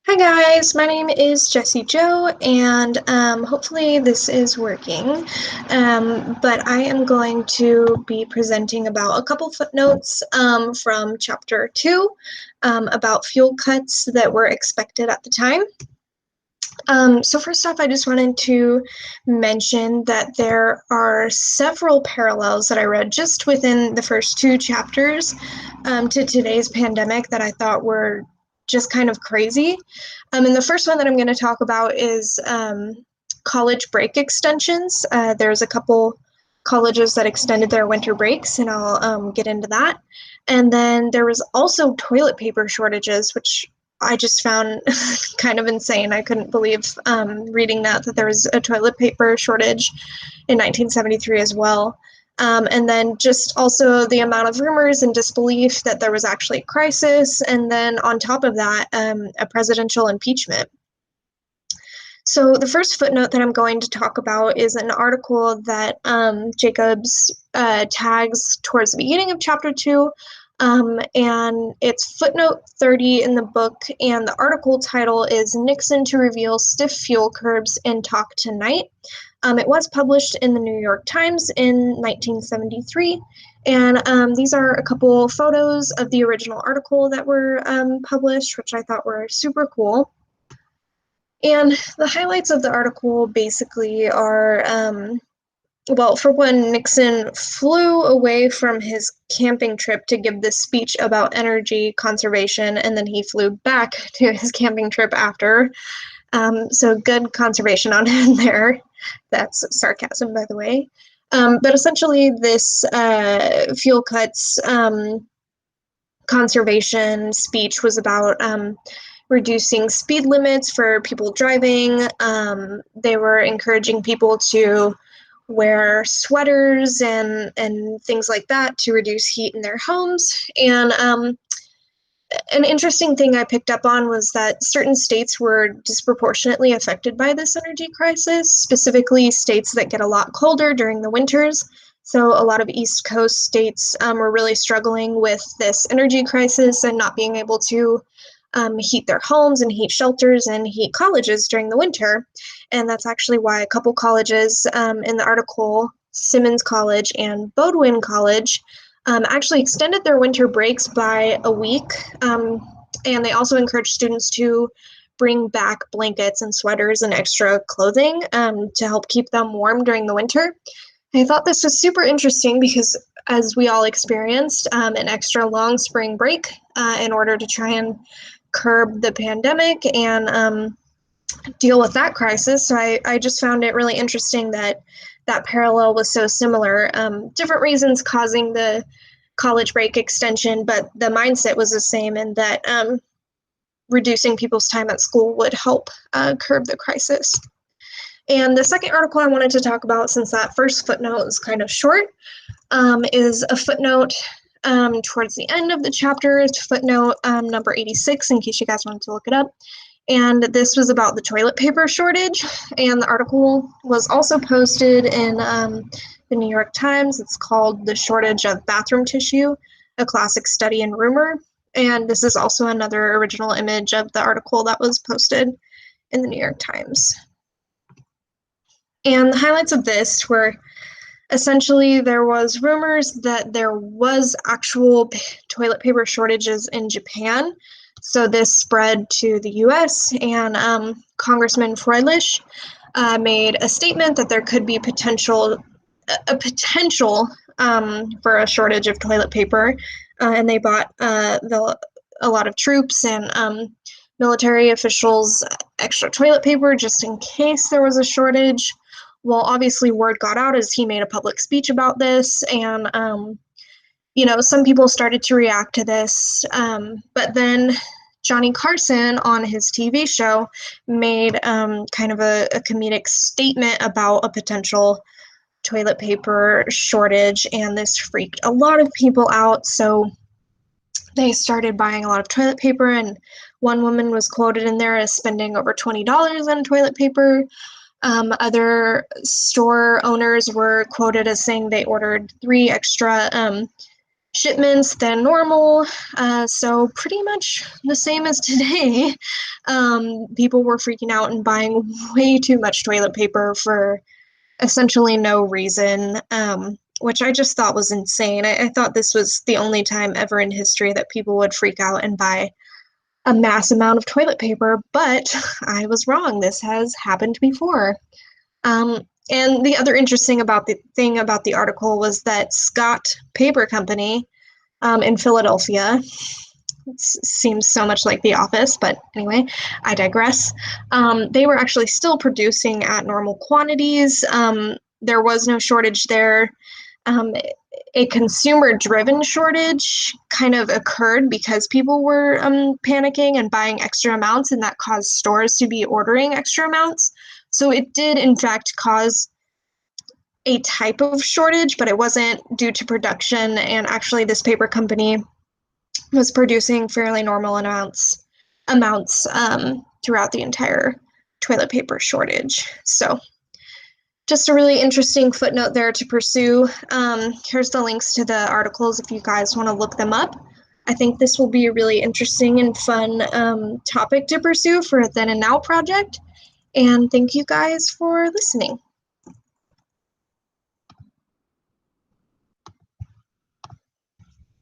Hi guys, my name is Jessie Joe, and hopefully this is working. But I am going to be presenting about a couple footnotes from Chapter 2 about fuel cuts that were expected at the time. So first off, I just wanted to mention that there are several parallels that I read just within the first two chapters to today's pandemic that I thought were just kind of crazy. And the first one that I'm going to talk about is college break extensions. There's a couple colleges that extended their winter breaks, and I'll get into that. And then there was also toilet paper shortages, which I just found kind of insane. I couldn't believe reading that there was a toilet paper shortage in 1973 as well. And then just also the amount of rumors and disbelief that there was actually a crisis. And then on top of that, a presidential impeachment. So the first footnote that I'm going to talk about is an article that Jacobs tags towards the beginning of chapter 2. And it's footnote 30 in the book, and the article title is Nixon to Reveal Stiff Fuel Curbs in Talk Tonight. It was published in the New York Times in 1973, and these are a couple photos of the original article that were published, which I thought were super cool. And the highlights of the article basically are well, for one, Nixon flew away from his camping trip to give this speech about energy conservation, and then he flew back to his camping trip after. So good conservation on him there. That's sarcasm, by the way. But essentially, this fuel cuts conservation speech was about reducing speed limits for people driving. They were encouraging people to wear sweaters and things like that to reduce heat in their homes. And an interesting thing I picked up on was that certain states were disproportionately affected by this energy crisis, specifically states that get a lot colder during the winters. So a lot of East Coast states were really struggling with this energy crisis and not being able to heat their homes and heat shelters and heat colleges during the winter. And that's actually why a couple colleges in the article, Simmons College and Bowdoin College, actually extended their winter breaks by a week. And they also encouraged students to bring back blankets and sweaters and extra clothing to help keep them warm during the winter. I thought this was super interesting because, as we all experienced, an extra long spring break in order to try and curb the pandemic and deal with that crisis. So I just found it really interesting that that parallel was so similar. Different reasons causing the college break extension, but the mindset was the same, and that reducing people's time at school would help curb the crisis. And the second article I wanted to talk about, since that first footnote is kind of short, is a footnote towards the end of the chapter. It's footnote number 86, in case you guys wanted to look it up. And this was about the toilet paper shortage. And the article was also posted in the New York Times. It's called The Shortage of Bathroom Tissue, a Classic Study in Rumor. And this is also another original image of the article that was posted in the New York Times. And the highlights of this were essentially there was rumors that there was actual toilet paper shortages in Japan. So this spread to the US, and Congressman Freilich made a statement that there could be a potential for a shortage of toilet paper, and they bought a lot of troops and military officials extra toilet paper just in case there was a shortage. Well, obviously word got out as he made a public speech about this, and some people started to react to this, but then Johnny Carson on his TV show made kind of a comedic statement about a potential toilet paper shortage, and this freaked a lot of people out. So they started buying a lot of toilet paper, and one woman was quoted in there as spending over $20 on toilet paper. Other store owners were quoted as saying they ordered 3 extra shipments than normal. So pretty much the same as today. People were freaking out and buying way too much toilet paper for essentially no reason, which I just thought was insane. I thought this was the only time ever in history that people would freak out and buy a mass amount of toilet paper, but I was wrong. This has happened before. And the other interesting about the thing about the article was that Scott Paper Company in Philadelphia, seems so much like The Office, but anyway, I digress. They were actually still producing at normal quantities. There was no shortage there. Um, a consumer-driven shortage kind of occurred because people were panicking and buying extra amounts, and that caused stores to be ordering extra amounts. So it did, in fact, cause a type of shortage, but it wasn't due to production. And actually, this paper company was producing fairly normal amounts throughout the entire toilet paper shortage. So just a really interesting footnote there to pursue. Here's the links to the articles if you guys want to look them up. I think this will be a really interesting and fun topic to pursue for a Then and Now project. And thank you guys for listening.